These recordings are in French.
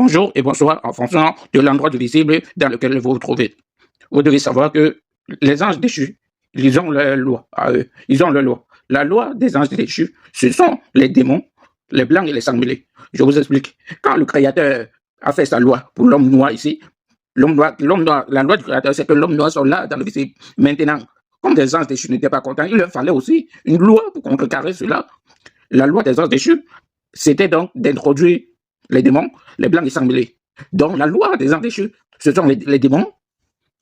Bonjour et bonsoir en fonction de l'endroit du visible dans lequel vous vous trouvez. Vous devez savoir que les anges déchus, ils ont leur loi à eux. Ils ont leur loi. La loi des anges déchus, ce sont les démons, les blancs et les sanglés. Je vous explique. Quand le Créateur a fait sa loi pour l'homme noir ici, l'homme noir, la loi du Créateur, c'est que l'homme noir soit là dans le visible. Maintenant, comme les anges déchus n'étaient pas contents, il leur fallait aussi une loi pour contrecarrer cela. La loi des anges déchus, c'était donc d'introduire les démons, les blancs et sanglés. Donc, la loi des anges déchus, ce sont les démons.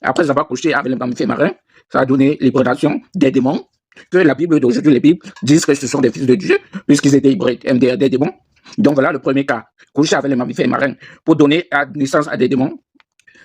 Après avoir couché avec les mammifères marins, ça a donné l'hybridation des démons, que la Bible d'aujourd'hui, les Bibles disent que ce sont des fils de Dieu, puisqu'ils étaient hybrides, des démons. Donc, voilà le premier cas, coucher avec les mammifères marins pour donner naissance à des démons.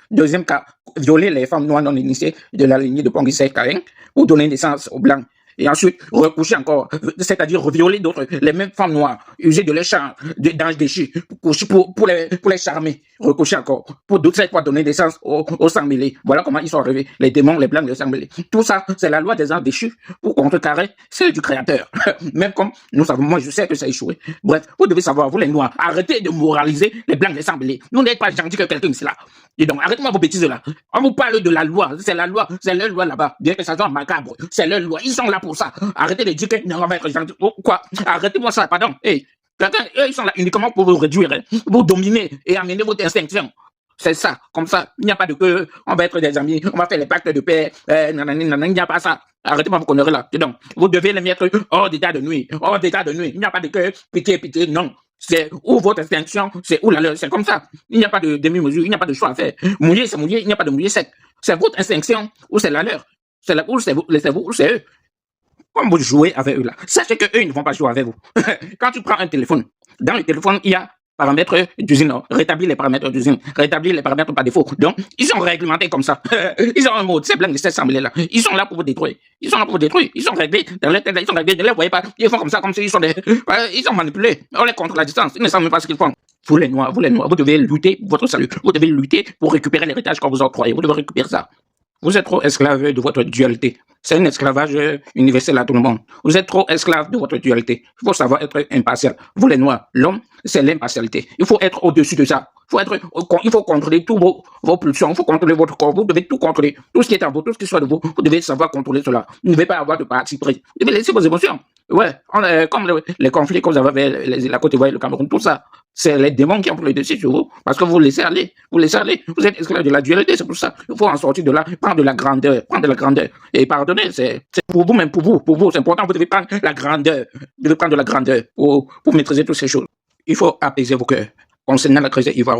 Deuxième cas, violer les femmes noires non initiées de la lignée de Pongisei Caïn pour donner naissance aux blancs. Et ensuite, recoucher encore, c'est-à-dire violer d'autres, les mêmes femmes noires, user de leur charme, d'anges déchus, pour les charmer, recoucher encore, pour cette fois donner naissance aux sang mêlés. Voilà comment ils sont arrivés, les démons, les blancs, les sang mêlés. Tout ça, c'est la loi des anges déchus pour contrecarrer celle du Créateur. Même comme nous savons, moi je sais que ça a échoué. Bref, vous devez savoir, vous les noirs, arrêtez de moraliser les blancs, les sang mêlés. Nous n'êtes pas gentils que quelqu'un ici là. Et donc, arrêtez-moi vos bêtises là. On vous parle de la loi, c'est la loi, c'est leur loi là-bas. Bien que ça soit macabre, c'est leur loi. Ils sont là pour ça. Arrêtez de dire que non, on va être gentil. Oh, quoi? Arrêtez-moi ça, pardon. Hey, eux, ils sont là uniquement pour vous réduire, hein, vous dominer et amener votre extinction. C'est ça, comme ça. Il n'y a pas de que on va être des amis, on va faire les pactes de paix. Il n'y a pas ça. Arrêtez-moi vos conneries là. Et donc, vous devez les mettre hors d'état de nuit. Hors d'état de nuit. Il n'y a pas de que pitié, pitié, non. C'est où votre extinction, c'est où la leur. C'est comme ça. Il n'y a pas de demi-mesure, il n'y a pas de choix à faire. Mouiller, c'est mouiller, il n'y a pas de mouiller sec. C'est votre extinction ou c'est la leur. C'est la, ou c'est vous, ou c'est eux. Comme vous jouez avec eux là, sachez qu'eux, ils ne vont pas jouer avec vous. Quand tu prends un téléphone, dans le téléphone, il y a paramètres d'usine, rétablir les paramètres d'usine, rétablir les paramètres par défaut. Donc, ils sont réglementés comme ça. Ils ont un mode, c'est blanc de ces semblés là. Ils sont là pour vous détruire. Ils sont là pour vous détruire. Ils sont réglés dans leur tête, ils sont réglés, ne les voyez pas. Ils font comme ça, comme s'ils sont des, ils sont manipulés. On les contre la distance. Ils ne savent même pas ce qu'ils font. Vous les noirs, vous devez lutter pour votre salut. Vous devez lutter pour récupérer l'héritage qu'on vous octroie. Vous devez récupérer ça. Vous êtes trop esclave de votre dualité. C'est un esclavage universel à tout le monde. Vous êtes trop esclave de votre dualité. Il faut savoir être impartial. Vous les noirs, l'homme, c'est l'impartialité. Il faut être au-dessus de ça. Il faut contrôler tous vos pulsions. Il faut contrôler votre corps. Vous devez tout contrôler. Tout ce qui est en vous, tout ce qui soit de vous, vous devez savoir contrôler cela. Vous ne devez pas avoir de parti pris. Vous devez laisser vos émotions. Ouais, comme les conflits que vous avez avec la Côte d'Ivoire et le Cameroun, tout ça, c'est les démons qui ont pris le dessus sur vous, parce que vous laissez aller, vous êtes esclave de la dualité, c'est pour ça, il faut en sortir de là, prendre de la grandeur, et pardonner, c'est pour vous-même, pour vous, c'est important, vous devez prendre la grandeur, vous devez prendre de la grandeur pour maîtriser toutes ces choses. Il faut apaiser vos cœurs, concernant la crise ivoire.